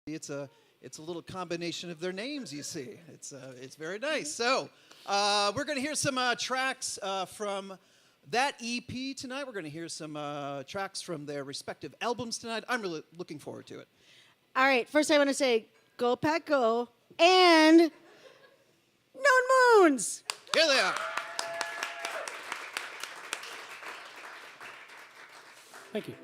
It's a little combination of their names. You see, it's very nice. So we're going to hear some tracks from that EP tonight. We're going to hear some tracks from their respective albums tonight. I'm really looking forward to it. All right. First, I want to say, go Pack Go, and Known Moons. Here they are. Thank you.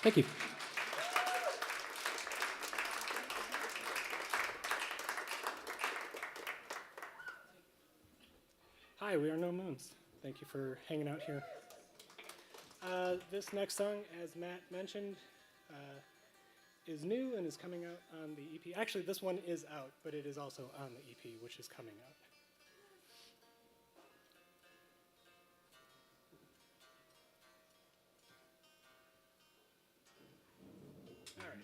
Thank you. Hi, we are No Moons. Thank you for hanging out here. This next song, as Matt mentioned, is new and is coming out on the EP. Actually, this one is out, but it is also on the EP, which is coming out. All right.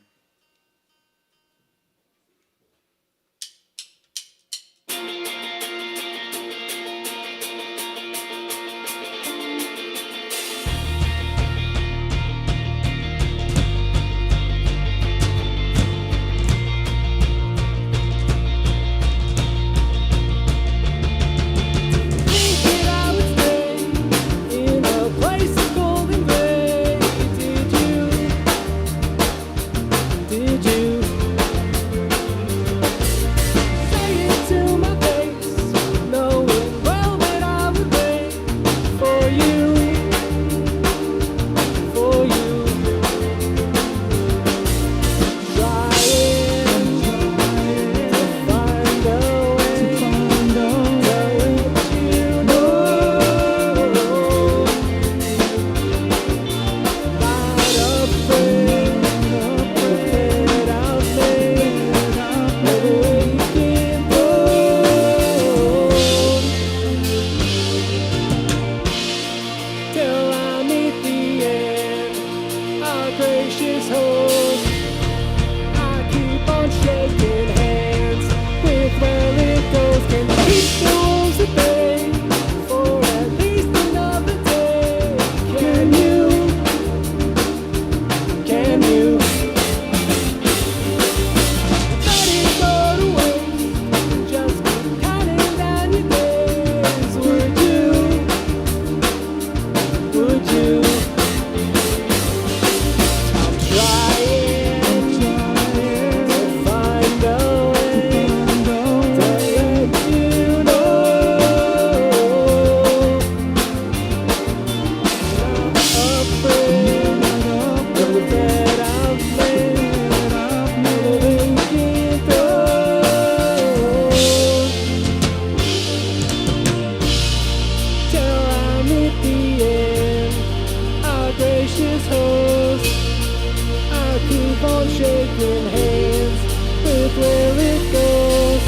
keep on shaking hands with where it goes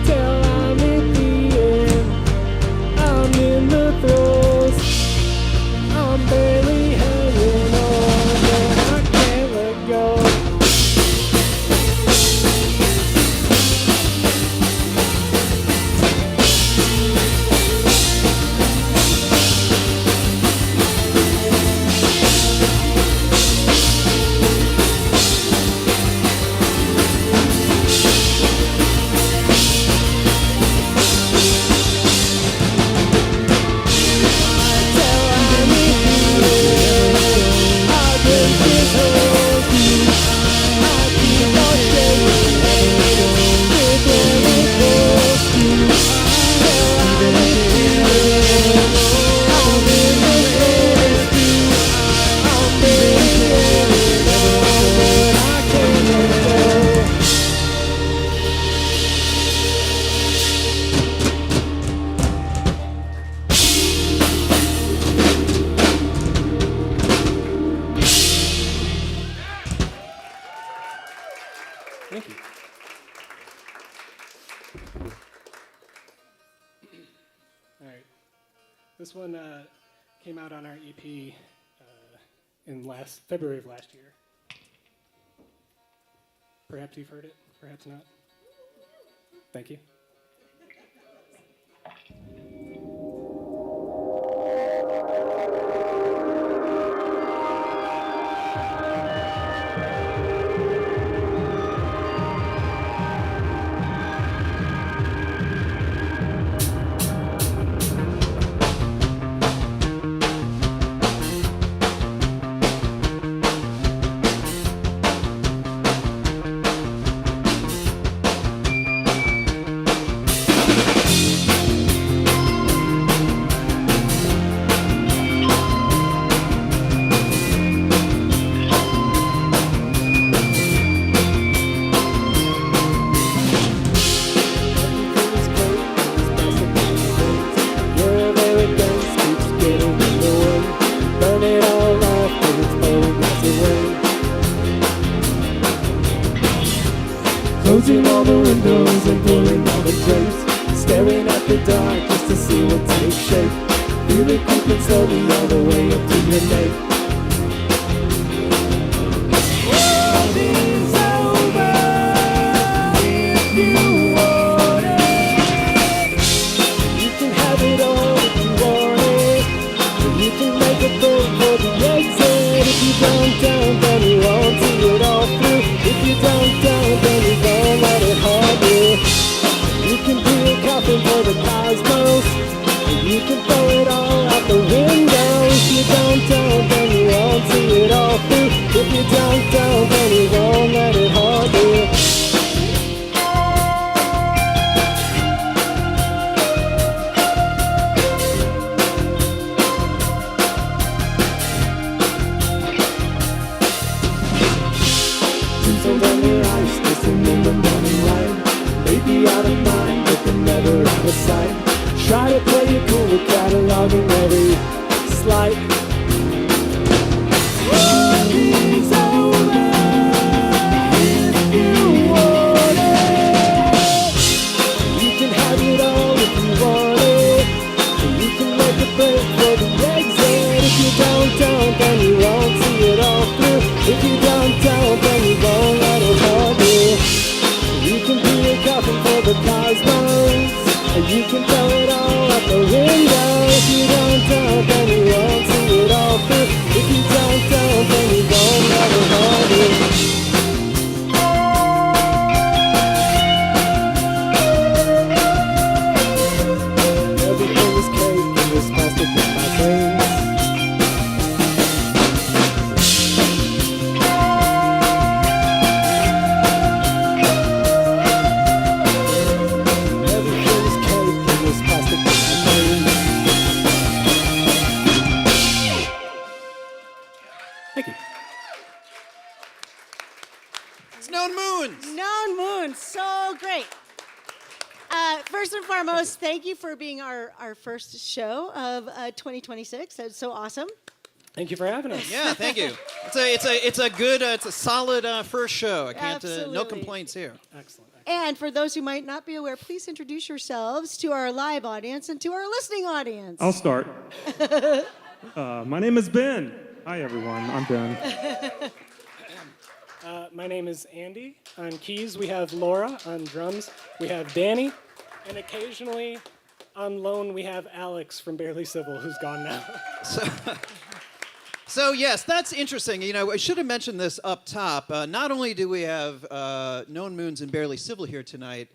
till I'm at the end. I'm in the throes. I'm barely hanging on, but I can't let go. Thank you. All right. This one came out on our EP in February of last year. Perhaps you've heard it, perhaps not. Thank you. Closing all the windows and pulling all the drapes, staring at the dark just to see what takes shape. Feel it creeping slowly all the way up to your neck. World is over if you want it. You can have it all if you want it. You can make a break for the exit. If you don't, then you won't see it all through. If you don't, then you don't let it harm you. You can be a coffin for the cosmos. You can throw it all out the window. If you don't, then you won't see it all through. If you don't, then you won't let it harm you. Under your eyes, kissing in the morning light. Maybe out of mind, but they're never out of sight. Try to play it cool with cataloging every slight. World is over if you want it. You can have it all if you want it. You can make a break for the exit. If you don't, then you won't see it all through. If you don't, then you won't let it hold you. You can be a coffin for the cosmos. You can throw it all out the window. If you don't, then you won't see it all through. If you don't, then you won't let it hold you. Everything is cake and this plastic in my veins. Everything is cake and this plastic in my veins. Thank you. It's Known Moons. Known Moon, so great. First and foremost, thank you for being our first show of 2026. That's so awesome. Thank you for having us. Yeah, thank you. It's a solid first show. I can't, no Absolutely. complaints here. Excellent. And for those who might not be aware, please introduce yourselves to our live audience and to our listening audience. I'll start. My name is Ben. Hi, everyone. I'm Ben. My name is Andy. On keys, we have Laura. On drums, we have Danny. And occasionally, on loan, we have Alex from Barely Civil, who's gone now. So yes, that's interesting. You know, I should have mentioned this up top. Not only do we have Known Moons and Barely Civil here tonight,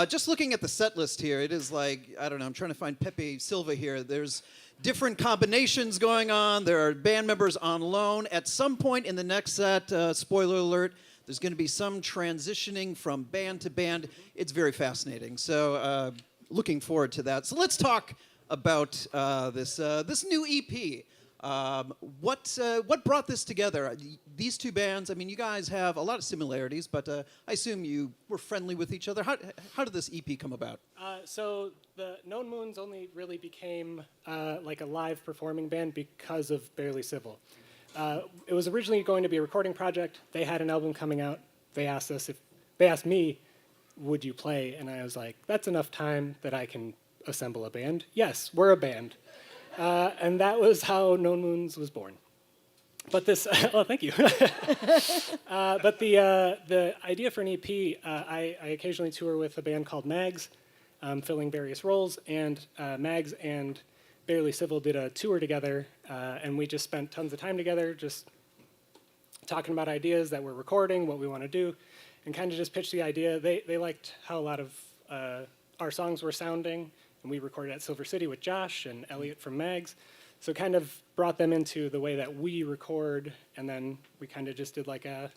just looking at the set list here, it is like, I don't know, I'm trying to find Pepe Silva here. There's different combinations going on. There are band members on loan. At some point in the next set, spoiler alert, there's going to be some transitioning from band to band. It's very fascinating. So looking forward to that. So let's talk about this new EP. What brought this together? These two bands, I mean, you guys have a lot of similarities, but I assume you were friendly with each other. How did this EP come about? So the Known Moons only really became like a live performing band because of Barely Civil. It was originally going to be a recording project. They had an album coming out. They asked me, would you play? And I was like, that's enough time that I can assemble a band. Yes, we're a band. And that was how Known Moons was born. But this, oh, thank you. But the idea for an EP, I occasionally tour with a band called Mags, filling various roles, and Mags and Barely Civil did a tour together, and we just spent tons of time together, just talking about ideas that we're recording, what we want to do, and kind of just pitched the idea. They liked how a lot of our songs were sounding, and we recorded at Silver City with Josh and Elliot from Mags. So kind of brought them into the way that we record, and then we kind of just did like a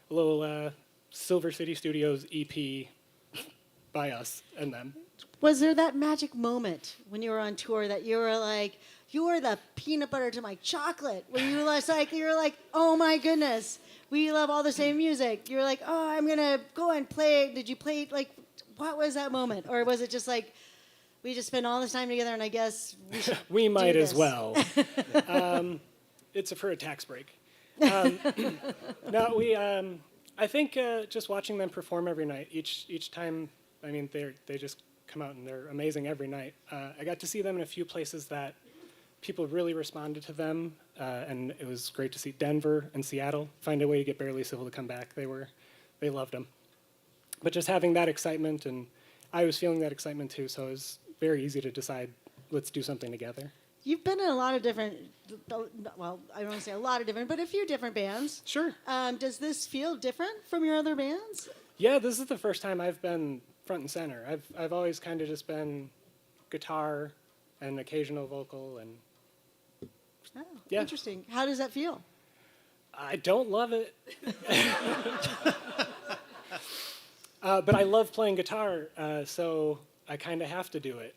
little Silver City Studios EP by us and them. Was there that magic moment when you were on tour that you were like, you were the peanut butter to my chocolate? Where you were like, oh my goodness, we love all the same music. You were like, oh, I'm gonna go and play. Did you play, like, what was that moment? Or was it just like, we just spent all this time together, and I guess we should We might do as this? well. It's for a tax break. No, I think just watching them perform every night, each time, I mean, they just come out and they're amazing every night. I got to see them in a few places that people really responded to them, and it was great to see Denver and Seattle find a way to get Barely Civil to come back. They loved them. But just having that excitement, and I was feeling that excitement too, so it was very easy to decide, let's do something together. You've been in a lot of different, well, I don't want to say a lot of different, but a few different bands. Sure. Does this feel different from your other bands? Yeah, this is the first time I've been front and center. I've always kind of just been guitar and occasional vocal, and Oh, Yeah. interesting. How does that feel? I don't love it. But I love playing guitar, so I kind of have to do it.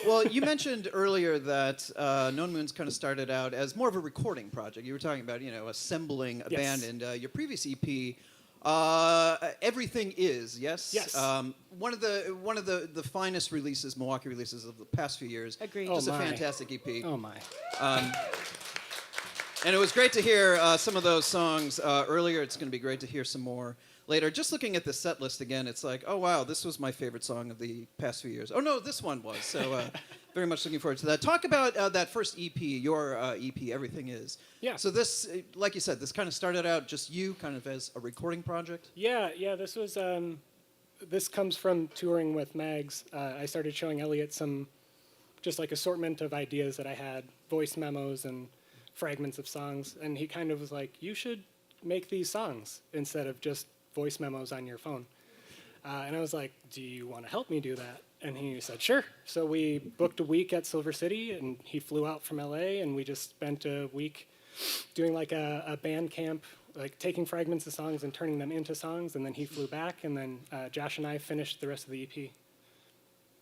Well, you mentioned earlier that Known Moons kind of started out as more of a recording project. You were talking about, you know, assembling a Yes. band, and your previous EP, Everything Is, yes? Yes. One of the finest releases, Milwaukee releases of the past few years. Agreed. Oh, Just a my. fantastic EP. Oh my. And it was great to hear some of those songs earlier. It's going to be great to hear some more later. Just looking at the set list again, it's like, oh, wow, this was my favorite song of the past few years. Oh, no, this one was. So very much looking forward to that. Talk about that first EP, your EP, Everything Is. Yeah. So this, like you said, this kind of started out just you kind of as a recording project? Yeah, this was, this comes from touring with Mags. I started showing Elliot some just like assortment of ideas that I had, voice memos and fragments of songs, and he kind of was like, you should make these songs instead of just voice memos on your phone. And I was like, do you want to help me do that? And he said, sure. So we booked a week at Silver City, and he flew out from LA, and we just spent a week doing like a band camp, like taking fragments of songs and turning them into songs, and then he flew back, and then Josh and I finished the rest of the EP.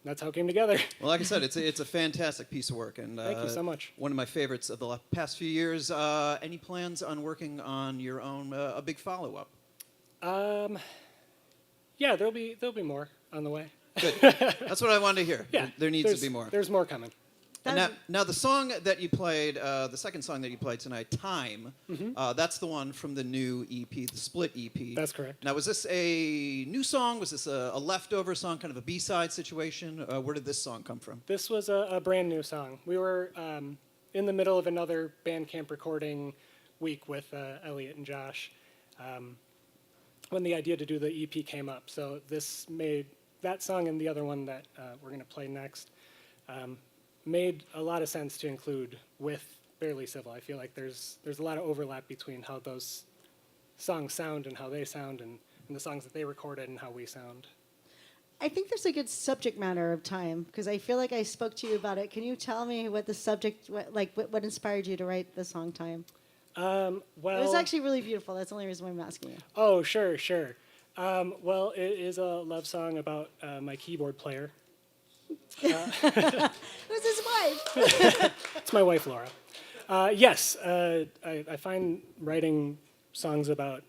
That's how it came together. Well, like I said, it's a fantastic piece of work, and Thank you so much. one of my favorites of the past few years. Any plans on working on your own, a big follow-up? Yeah, there'll be more on the way. Good. That's what I wanted to hear. Yeah, There needs to be more. There's more coming. And now the song that you played, the second song that you played tonight, Time, that's the one from the new EP, the split EP. That's correct. Now, was this a new song? Was this a leftover song, kind of a B-side situation? Where did this song come from? This was a brand new song. We were in the middle of another Bandcamp recording week with Elliot and Josh when the idea to do the EP came up. So this made that song and the other one that we're going to play next made a lot of sense to include with Barely Civil. I feel like there's a lot of overlap between how those songs sound and how they sound and the songs that they recorded and how we sound. I think there's a good subject matter of Time because I feel like I spoke to you about it. Can you tell me what the subject, what inspired you to write the song Time? Well, It was actually really beautiful. That's the only reason why I'm asking you. Oh, sure. Well, it is a love song about my keyboard player. Who's his wife? It's my wife, Laura. Yes, I find writing songs about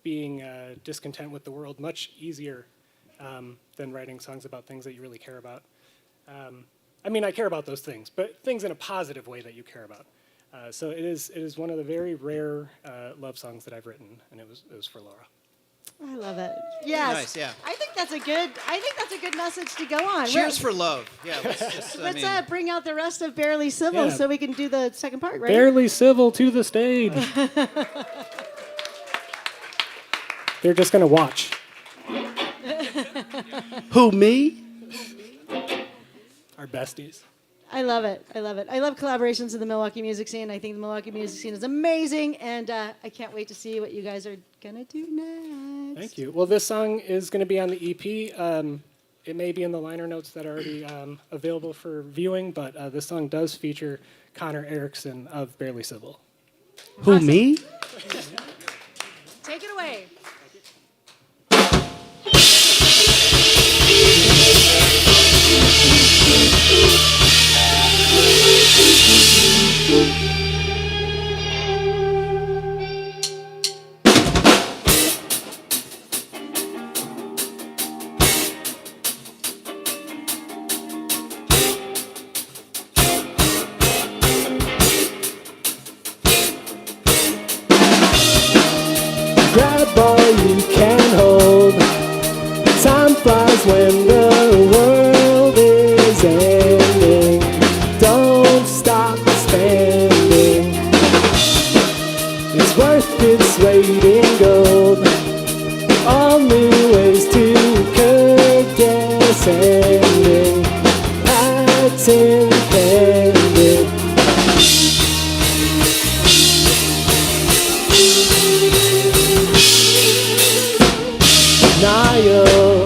being discontent with the world much easier than writing songs about things that you really care about. I mean, I care about those things, but things in a positive way that you care about. So it is one of the very rare love songs that I've written, and it was for Laura. I love it. Yes. Nice, yeah. I think that's a good message to go on. Cheers for love. Yeah, Let's bring out the rest of Barely Civil Yeah. so we can do the second part, right? Barely Civil to the stage. They're just gonna watch. Who, me? Our besties. I love it. I love collaborations in the Milwaukee music scene. I think the Milwaukee music scene is amazing, and I can't wait to see what you guys are gonna do next. Thank you. Well, this song is going to be on the EP. It may be in the liner notes that are already available for viewing, but this song does feature Connor Erickson of Barely Civil. Who, me? Take it away. Grab all you can hold. Time flies when the world is ending. Don't stop spending. It's worth its weight in gold. All new ways to condescending. Patent pending. Denial,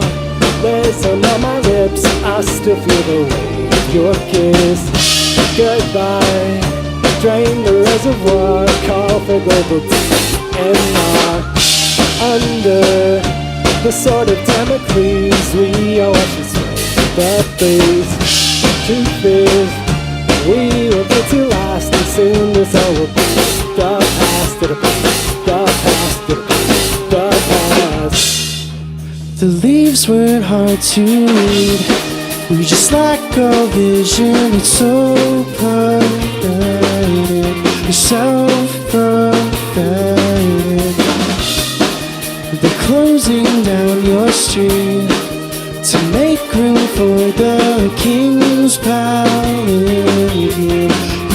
listen on my lips. I still feel the weight of your kiss. Goodbye, drain the reservoir. Call for global DNR. Under the sword of Damocles, we all watch this way. The breeze, truth is, we will get to last, and soon this all will be the past. It'll be the past. It'll be the past. The leaves weren't hard to read. We just lack our vision. It's so perverted. You're self-perverted. They're closing down your street to make room for the king's paladin.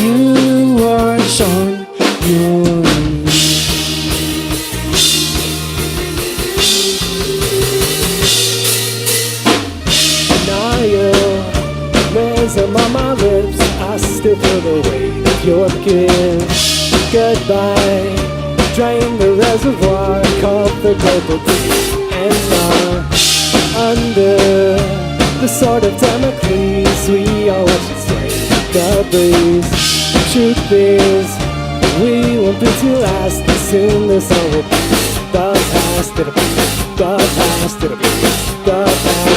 You are on your Rhythm on my lips, I still feel the weight of your kiss. Goodbye, drain the reservoir, call the global DNR. Under the sword of Damocles, we all watch it sway the breeze. Truth is, we won't be too last, and soon this all will be the past. It'll be the past. It'll be the past.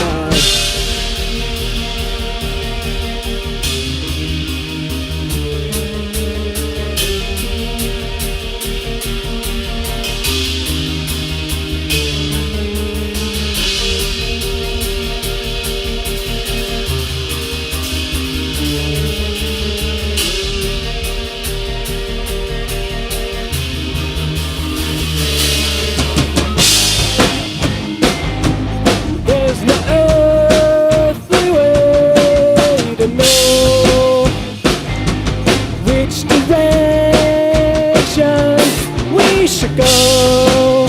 should go.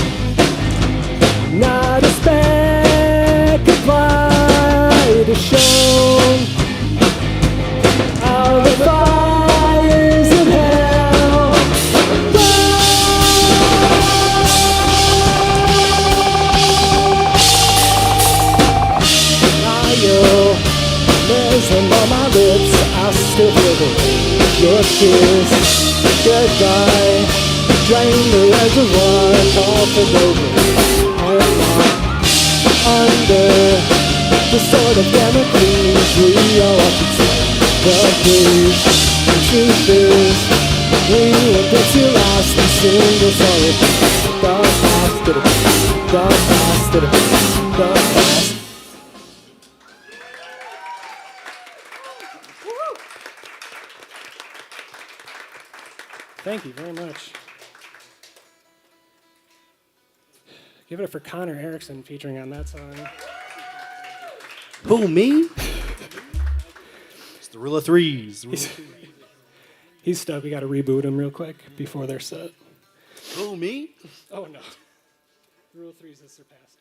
Not a speck of light is shown. All the fires of hell there's them on my lips, I still feel the rain of your tears. Goodbye, drain the reservoir, call for delivery. Under the sword of Damocles, we are watching the breeze. The truth is, we went into lost and single solid. The past, the past, the past. Thank you very much. Give it up for Connor Erickson featuring on that song. Who, me? It's the Rule of Threes. He's stuck. We got to reboot him real quick before they're set. Who, me? Oh, no. Rule 3 is surpassed.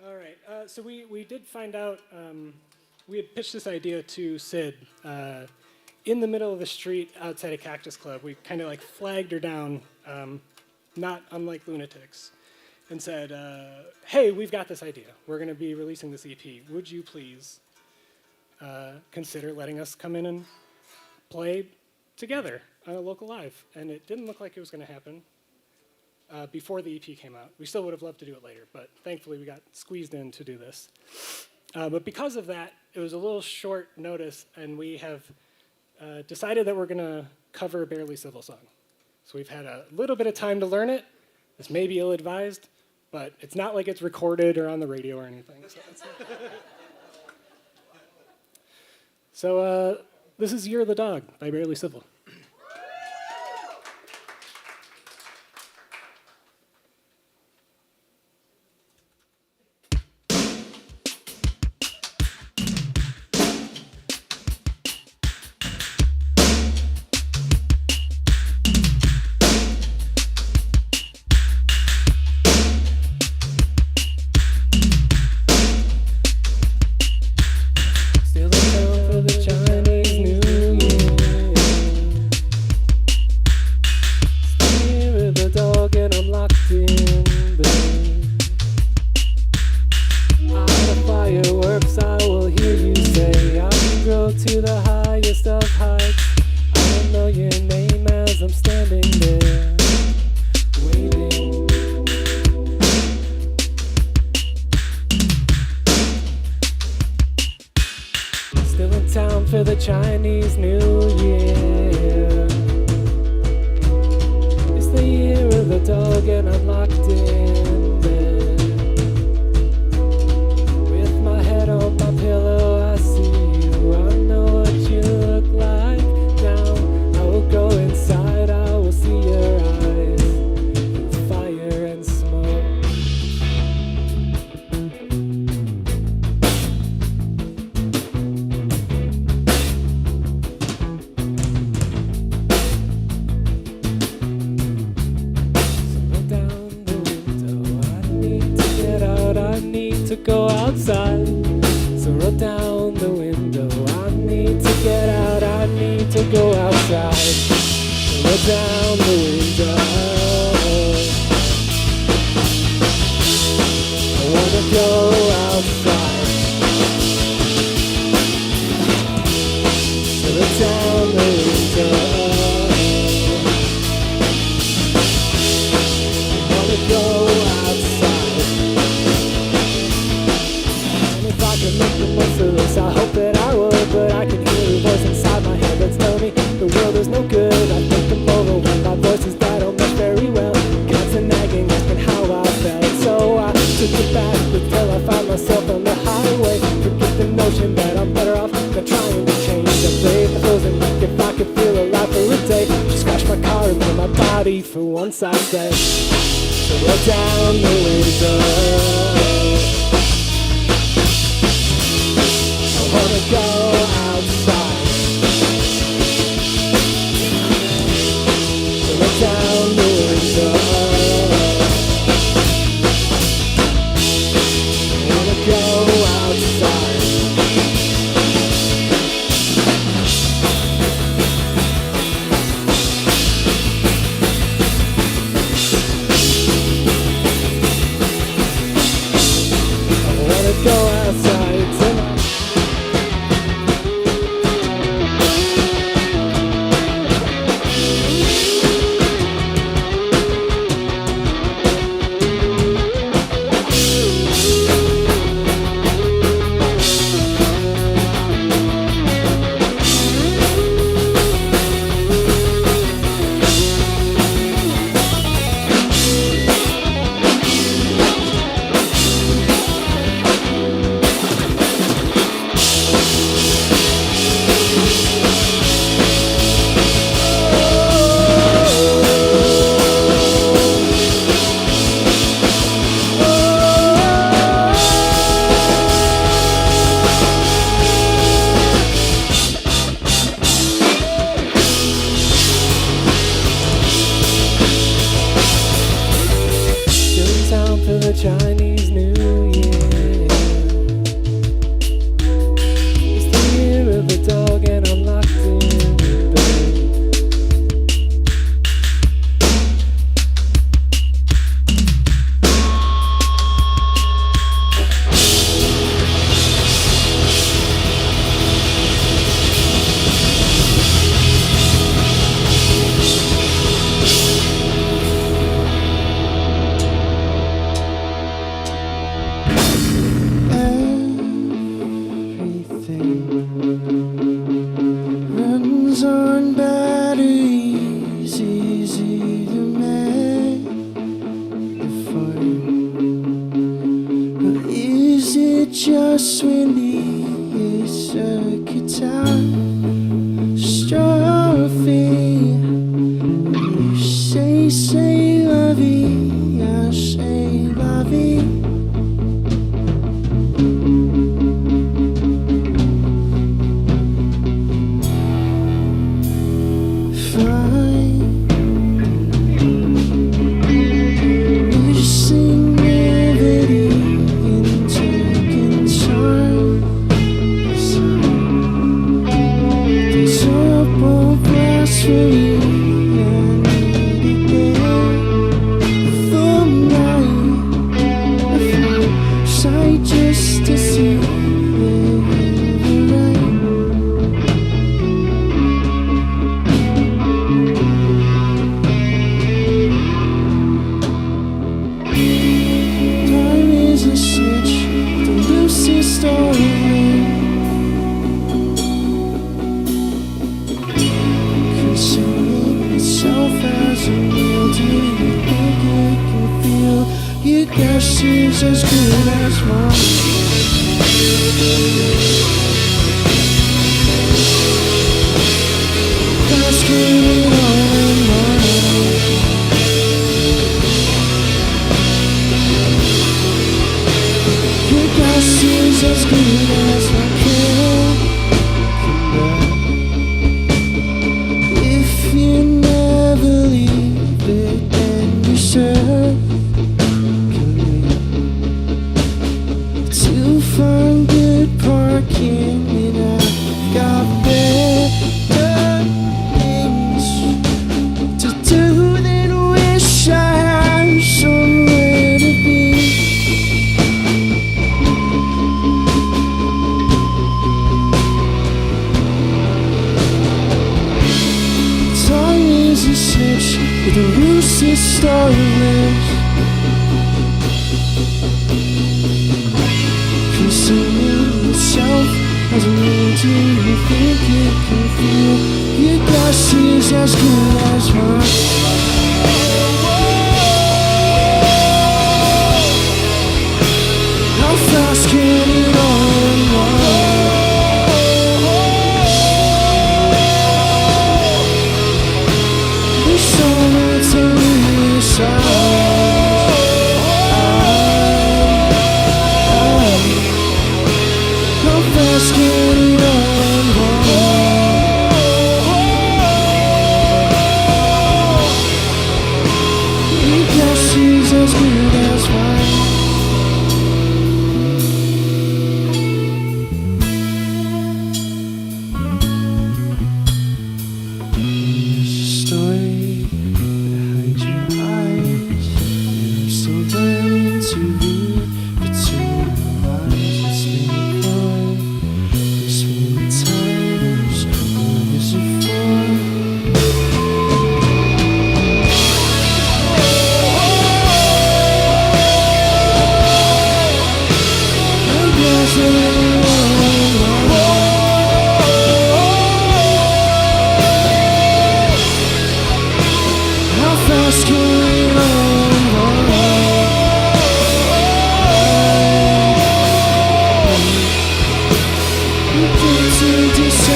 All right. So we did find out, we had pitched this idea to Sid in the middle of the street outside a Cactus Club. We kind of like flagged her down, not unlike lunatics, and said, hey, we've got this idea. We're going to be releasing this EP. Would you please consider letting us come in and play together on a local live? And it didn't look like it was going to happen before the EP came out. We still would have loved to do it later, but thankfully we got squeezed in to do this. But because of that, it was a little short notice, and we have decided that we're going to cover a Barely Civil song. So we've had a little bit of time to learn it. This may be ill-advised, but it's not like it's recorded or on the radio or anything. So this is Year of the Dog by Barely Civil. For the Chinese New Year. It's the year of the dog and I'm locked in bed. With my head on my pillow, I see you. I know what you look like now. I will go inside, I will see your eyes with fire and smoke. Go outside, so roll down the window. I need to get out, I need to go outside, so roll down the window. I wanna go outside, so roll down the window. I wanna go outside. Make the most of this, I hope that I would, but I can hear a voice inside my head that's telling me the world is no good. I think I'm overwhelmed, my voices that don't mesh very well, constant nagging, asking how I felt. So I took it back until I found myself on the highway. Forget the notion that I'm better off than trying to change. I played the frozen like if I could feel alive for a day. Just crash my car and kill my body for once, I said. So roll down the window. I wanna go outside. So let down the window. just when it's a guitar strophe. You say la vie, I say la vie. Just to see it right. Time is a switch, the loosest story. Consuming itself as a meal. Do you think it can feel? Your guess is as good as mine. Asking it all in mind. Your guess is as good as I can. If you never leave it, then you should. To find good parking, and I've got better things to do than wish I had somewhere to be. Time is a cinch with the loosest starless. Consuming itself as a mean. Do you think it can feel? Your guess is as good as mine. How fast can it all unwind? There's so much to lose. How fast can it all unwind? Your guess is as good as mine. There's a story behind your eyes, and I'm still learning to read between the lines. It's been fun, it's been times. What is it for? I guess how fast can it all unwind? You get to desensitize.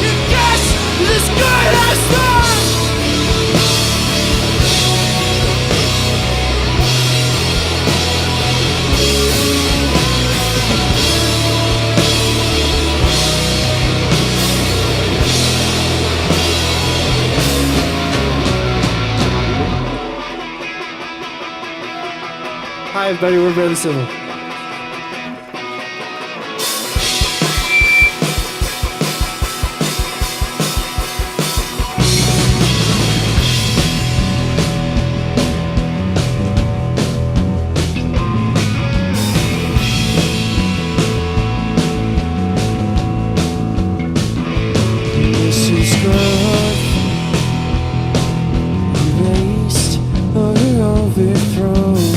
Your guess is as good as mine. Hi, everybody. We're Barely Civil. This is growth, erased or overthrown.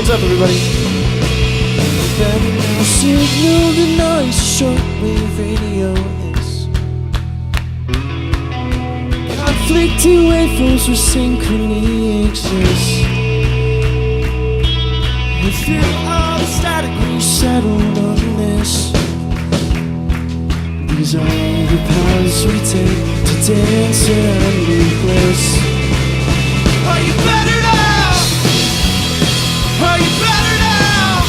What's up, everybody? Better now signal the noise shortwave radio is. Conflicting waveforms where synchrony exists. And through all the static we settled on this. These are the paths we take to dance around new bliss. Are you better now? Are you better now?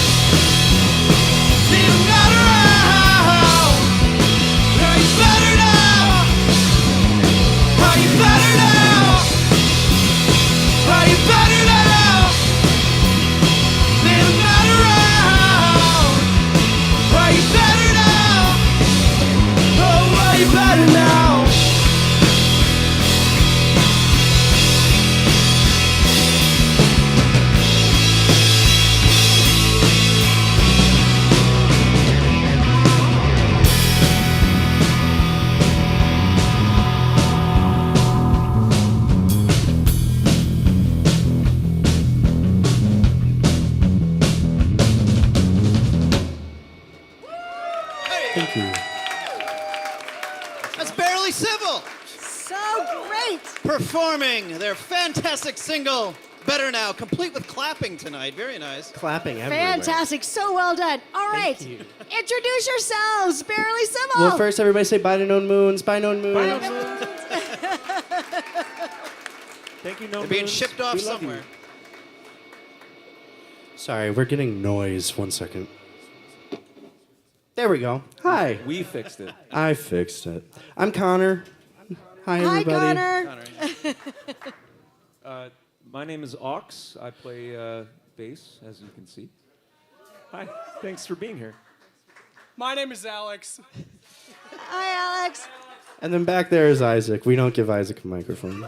Leave 'em not around. Are you better now? Are you better now? Are you better now? Leave 'em not around. Are you better now? Oh, are you better now? Thank you. That's Barely Civil So great. performing their fantastic single, Better Now, complete with clapping tonight. Very nice. Clapping everywhere. Fantastic. So well done. All right. you. Introduce yourselves. Barely Civil. Well, first, everybody say bye to Known Moons. Bye, Known Moons. Thank you, no They're being Moons. shipped off We love you. somewhere. Sorry, we're getting noise. 1 second. There we go. Hi. We fixed it. I fixed it. I'm Connor. Hi, Hi, everybody. Connor. My name is Ox. I play bass, as you can see. Hi. Thanks for being here. My name is Alex. Hi, Alex. And then back there is Isaac. We don't give Isaac a microphone.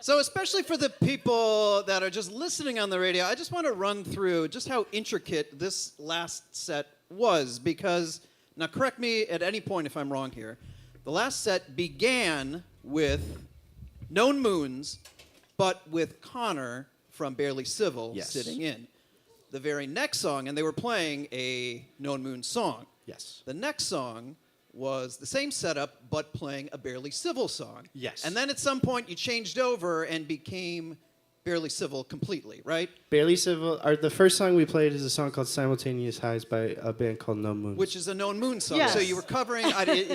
So, especially for the people that are just listening on the radio, I just want to run through just how intricate this last set was. Because, now correct me at any point if I'm wrong here, the last set began with Known Moons, but with Connor from Barely Civil Yes. sitting in. The very next song, and they were playing a Known Moons song. Yes. The next song was the same setup, but playing a Barely Civil song. Yes. And then at some point you changed over and became Barely Civil completely, right? Barely Civil. The first song we played is a song called Simultaneous Highs by a band called No Moons. Which is a Known Moon song. Yes. So you were covering,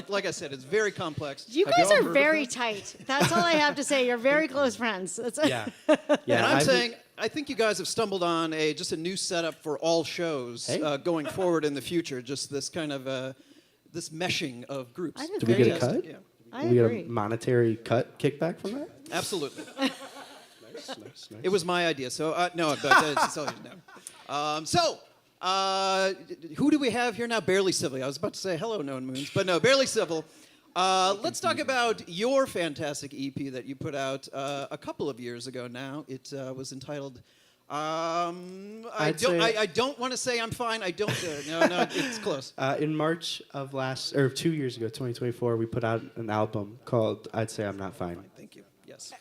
like I said, it's very complex. You Have guys y'all are heard of very it? tight. That's all I have to say. You're very close friends. That's Yeah. Yeah. And I'm I've- saying, I think you guys have stumbled on just a new setup for all shows Hey. going forward in the future. Just this kind of this meshing of groups. I did Did we get a Fantastic, cut? Yeah, I we get agree. a monetary cut kickback from that? absolutely. Nice. It was my idea, so no, but so no. Who do we have here now? Barely Civil. I was about to say hello, Known Moons, but no, Barely Civil. Let's talk about your fantastic EP that you put out a couple of years ago now. It was entitled. I'd say- I don't want to say I'm fine. I don't. No, it's close. In March of 2 years ago, 2024, we put out an album called I'd Say I'm Not Fine. Thank you. Yes.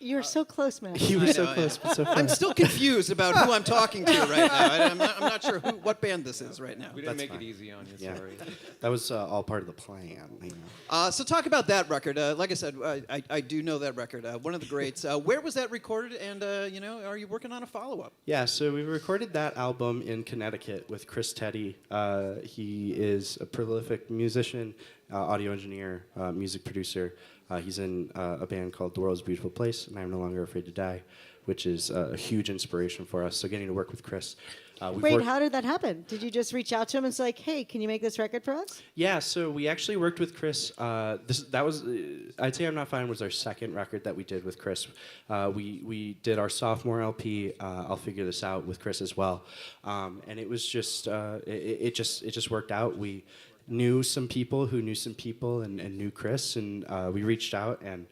You're so close, man. You were I so know, close, yeah. but so far. I'm still confused about who I'm talking to right now. I'm not sure what band this is right now. We didn't That's make fine. it easy on you, Yeah. sorry. That was all part of the plan. You know. So talk about that record. Like I said, I do know that record. One of the greats. Where was that recorded? And are you working on a follow-up? Yeah, so we recorded that album in Connecticut with Chris Teddy. He is a prolific musician, audio engineer, music producer. He's in a band called The World's Beautiful Place, and I'm No Longer Afraid to Die, which is a huge inspiration for us. So getting to work with Chris. Wait, how did that happen? Did you just reach out to him and say, like, hey, can you make this record for us? Yeah, so we actually worked with Chris. That was, I'd Say I'm Not Fine was our second record that we did with Chris. We did our sophomore LP, I'll Figure This Out, with Chris as well. And it was just, it just worked out. We knew some people who knew some people and knew Chris, and we reached out, and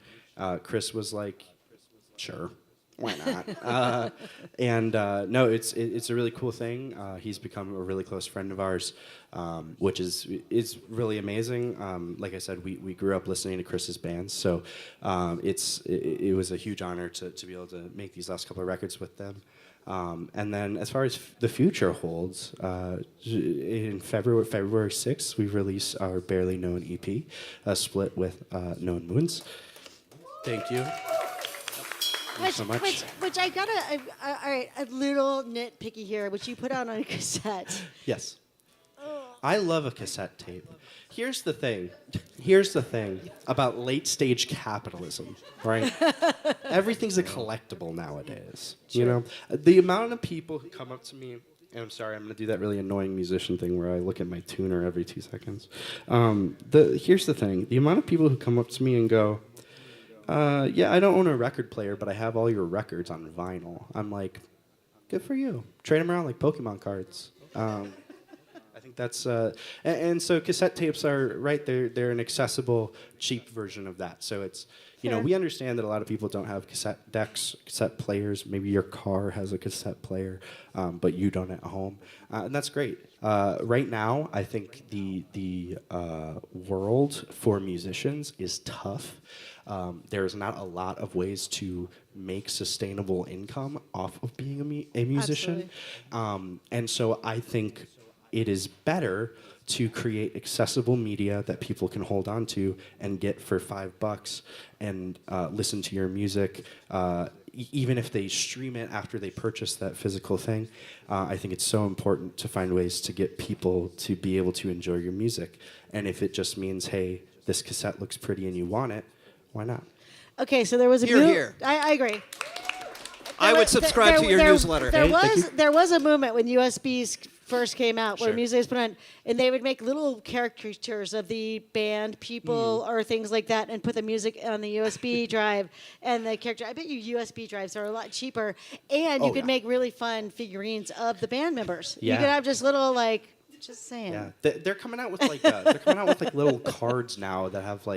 Chris was like, sure. Why not? No, it's a really cool thing. He's become a really close friend of ours, which is really amazing. Like I said, we grew up listening to Chris's bands, so it was a huge honor to be able to make these last couple of records with them. And then as far as the future holds, in February 6th, we release our Barely Known EP, a split with Known Moons. Thank you. Thanks so much. Which I gotta, all right, a little nitpicky here, which you put out on a cassette. Yes. I love a cassette tape. Here's the thing. Here's the thing about late stage capitalism, right? Everything's a collectible nowadays. You know, the amount of people who come up to me, and I'm sorry, I'm going to do that really annoying musician thing where I look at my tuner every 2 seconds. Here's the thing. The amount of people who come up to me and go, yeah, I don't own a record player, but I have all your records on vinyl. I'm like, good for you. Trade them around like Pokemon cards. I think that's and so cassette tapes are right. They're an accessible, cheap version of that. So it's we understand that a lot of people don't have cassette decks, cassette players. Maybe your car has a cassette player, but you don't at home, and that's great. Right now, I think the world for musicians is tough. There's not a lot of ways to make sustainable income off of being a musician. And so I think it is better to create accessible media that people can hold on to and get for $5 and listen to your music, even if they stream it after they purchase that physical thing. I think it's so important to find ways to get people to be able to enjoy your music. And if it just means, hey, this cassette looks pretty and you want it, why not? Okay, so there was a Here. I agree. I would subscribe to your newsletter. There was a moment when USBs first came out where Sure. music was put on, and they would make little caricatures of the band people or things like that, and put the music on the USB drive and the character. I bet you USB drives are a lot cheaper, and you could make really fun figurines of the band members. You Yeah. could have just little just saying. Yeah, they're coming out with little cards now that have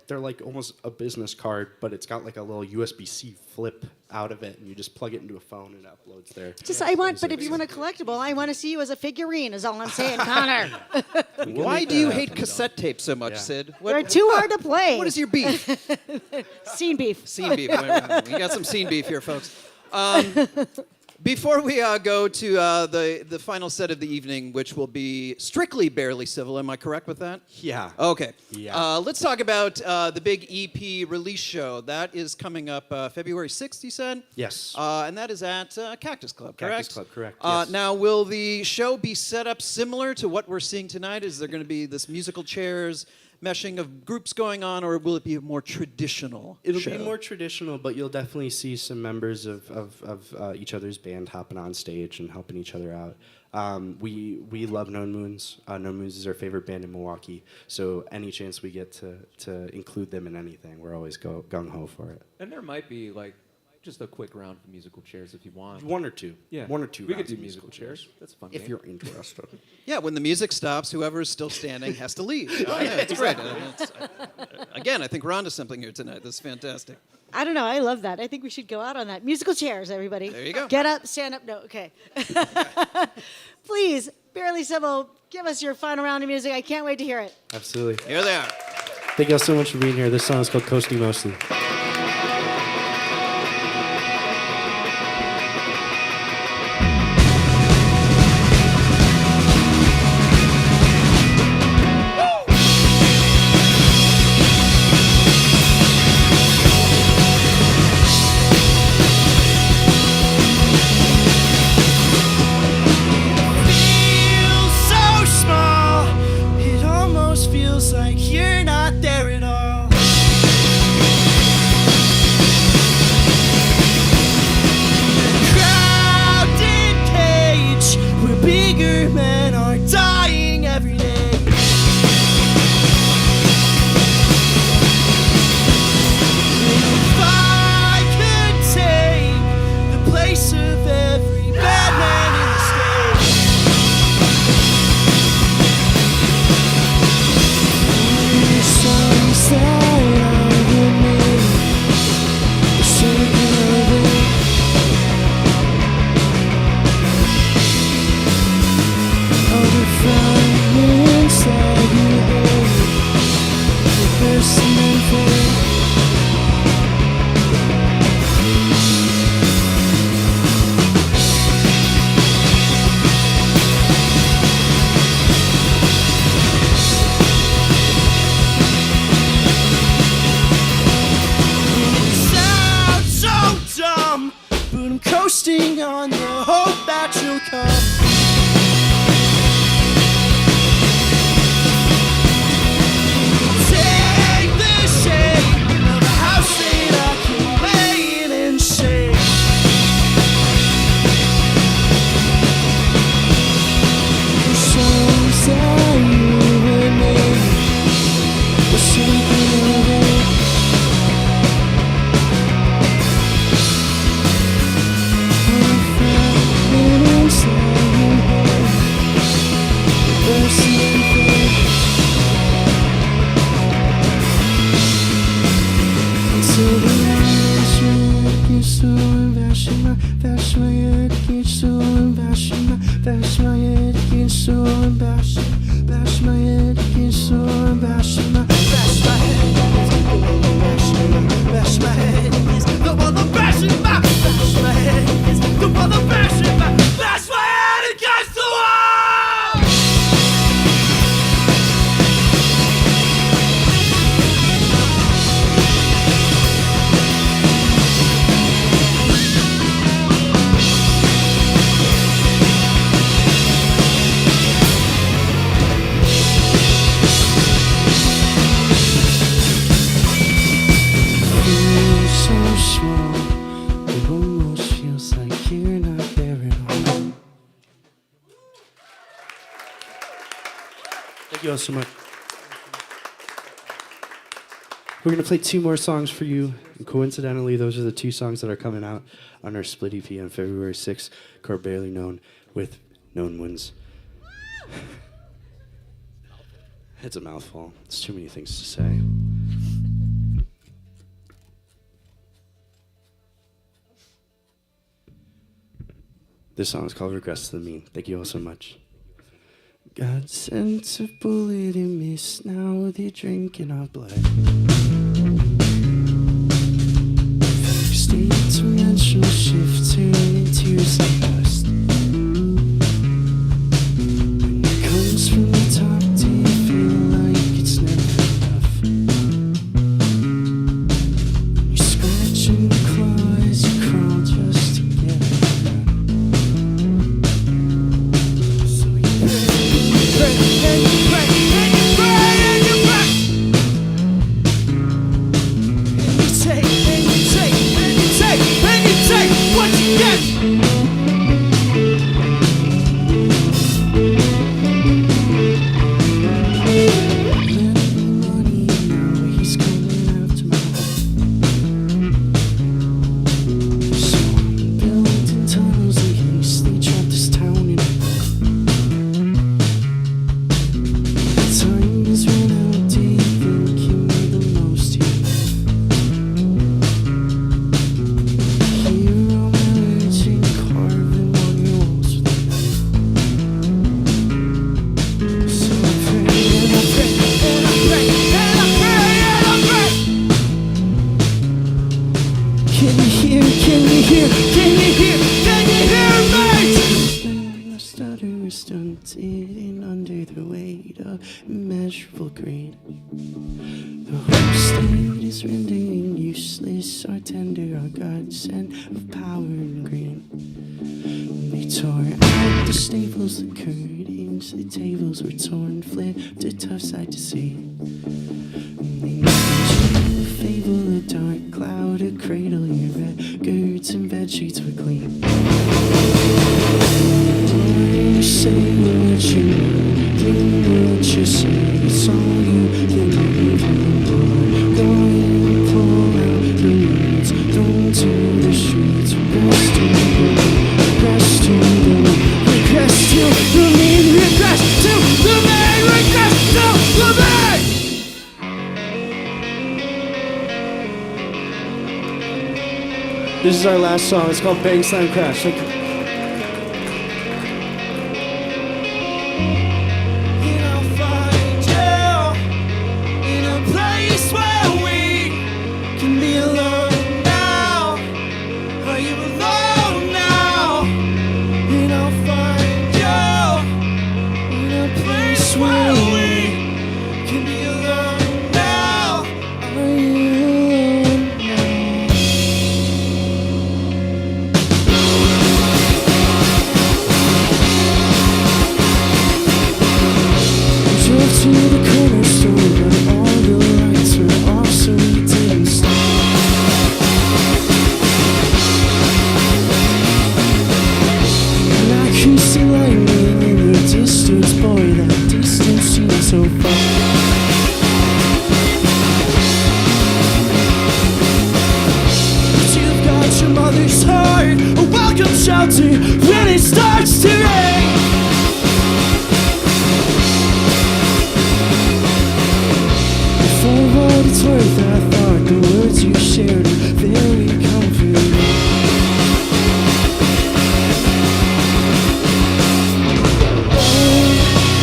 they're like almost a business card, but it's got like a little USB-C flip out of it, and you just plug it into a phone and it uploads there. But if you want a collectible, I want to see you as a figurine. Is all I'm saying, Connor. Why do you hate cassette tapes so much, Yeah. Sid? They're too hard to play. What is your beef? Scene beef? Scene beef. We got some scene beef here, folks. Before we go to the final set of the evening, which will be strictly Barely Civil, am I correct with that? Yeah. Okay. Yeah. Let's talk about the big EP release show. That is coming up February 6th, you said? Yes. And that is at Cactus Club, correct? Cactus Club, correct, yes. Now, will the show be set up similar to what we're seeing tonight? Is there going to be this musical chairs, meshing of groups going on, or will it be a more traditional It'll show? be more traditional, but you'll definitely see some members of each other's band hopping on stage and helping each other out. We love Known Moons. Known Moons is our favorite band in Milwaukee, so any chance we get to include them in anything, we're always gung-ho for it. And there might be just a quick round of musical chairs if you want. One or two. Yeah. One or two We could rounds do of musical chairs. That's a fun. if game. you're interested. Yeah, when the music stops, whoever is still standing has to leave. It's great. Again, I think we're onto something here tonight. This is fantastic. I don't know. I love that. I think we should go out on that. Musical chairs, everybody. There you go. Get up, stand up. No, okay. Please, Barely Civil, give us your final round of music. I can't wait to hear it. Absolutely. Here they are. Thank y'all so much for being here. This song is called Coasting Mostly. Feels so small, it almost feels like you're not there at all. burst and then fade. Sounds so dumb, but I'm coasting on the hope that you'll come. Take the shape of a house that I can lay in and shake. The songs that you and me were sleeping away. Thank you all so much. We're going to play 2 more songs for you. And coincidentally, those are the 2 songs that are coming out on our split EP on February 6th, called Barely Known, with known ones. It's a mouthful. It's too many things to say. This song is called Regress to the Mean. Thank you all so much. God sent a bullet in mist, now they're drinking our blood. State dimensional shift, turning tears like dust. When it comes from the top, do you feel like it's never enough? When you scratch and claw as you crawl just to get enough. So you pray and you pray and you pray and you pray. And you take and you take and you take and you take what you get. Lending me money now he's coming after my heart. So I'm building tunnels in haste, they trapped this town in a time has run out, do you think you made the most here? Hear all my words and carving on your walls with me. So I pray and I pray and I pray and I pray and I pray. Can you hear, can you hear, can you hear, can you hear me? My stutter is stunted and under the weight of immeasurable greed. The whole state is rendering useless our tender, our godsend of power and greed. They tore out the staples, the curtains, the tables were torn, flipped a tough sight to see. And they made a fable, a dark cloud, a cradle, your records and bed sheets were clean. You say what you mean, mean what you say, it's all you can even. Go and pull out the weeds, don't to the streets, regress to the mean, regress to the mean, regress to the mean, regress to the mean, regress to the mean. This is our last song. It's called Bang Slam Crash. Thank you. And I'll find you in a place shelter when it starts to rain. For what it's worth, I thought the words you shared were very comforting.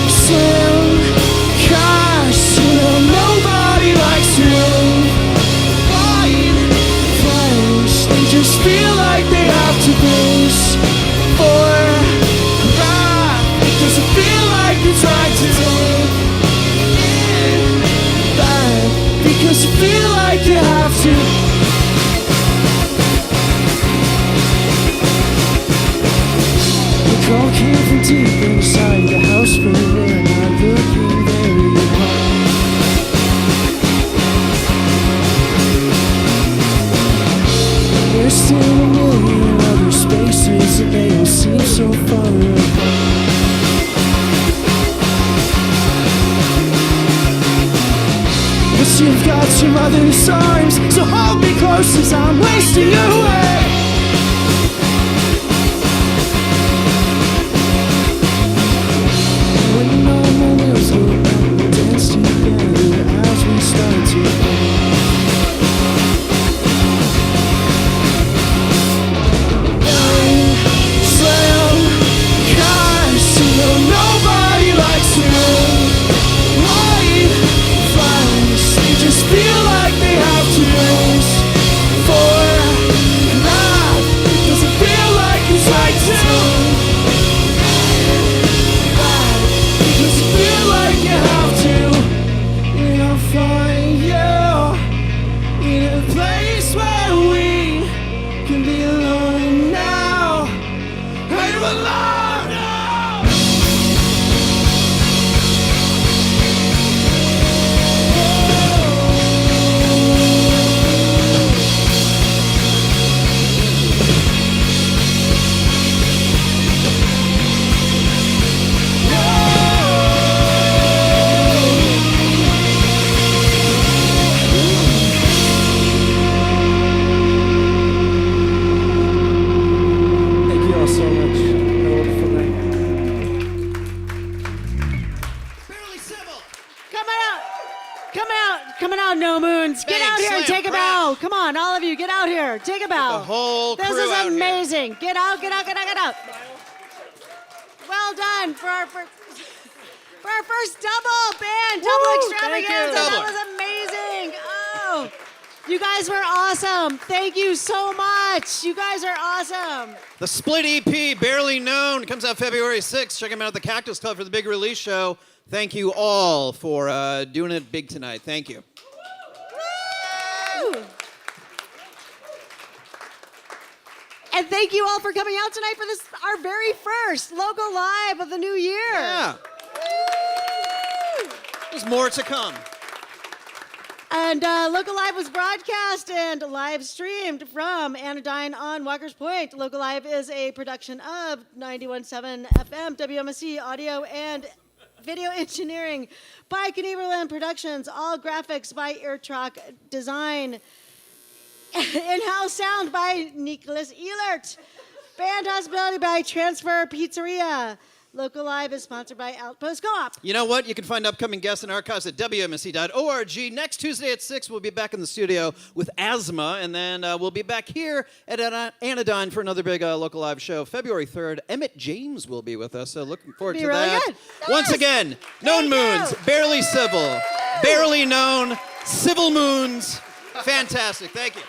Slam, crash, you know nobody likes you. White flash, they just feel like they have to brace for wrath. It doesn't feel like it's right to take it back, because you feel like you have to. The call came from deep inside the house, but we're not looking very hard. There's still a million other spaces, and they all seem so far apart. But you've got your mother's arms, so hold me close as I'm wasting away. When all my wheels go round, we'll dance together as we start to bang, slam, crash, you know nobody likes you. White flash, they just feel like they have to race for wrath. It doesn't feel like it's right to. Because you feel like you have to. And I'll find you in a place where we can be alone now. Are you alone now? Thank you all so much. Have a wonderful night. Barely Civil. Coming out, No Moons. Get Bang, out here and slam, take a crash. bow. Come on, all of you, get out here. Take a bow. The whole This crew is out here. amazing. Get out. Well done for our first double band, double extravaganza. you. That was amazing. Oh, you guys were awesome. Thank you so much. You guys are awesome. The split EP, Barely Known, comes out February 6th. Check them out at the Cactus Club for the big release show. Thank you all for doing it big tonight. Thank you. Woo! And thank you all for coming out tonight for this, our very first local live of the new year. Yeah. There's more to come. And Local Live was broadcast and live streamed from Anodyne on Walker's Point. Local Live is a production of 91.7 FM, WMSC Audio and Video Engineering by Knieverland Productions. All graphics by Eartrock Design. In-house sound by Nicholas Ehlert. Band hospitality by Transfer Pizzeria. Local Live is sponsored by Outpost Co-op. You know what? You can find upcoming guests and archives at WMSC.org. Next Tuesday at 6, we'll be back in the studio with Asthma, and then we'll be back here at Anodyne for another big Local Live show. February 3rd, Emmett James will be with us, so looking forward Be to really that. good. Once Yes. again, Known Thank Moons, you. Barely Civil, Barely Known, Civil Moons. Fantastic. Thank you.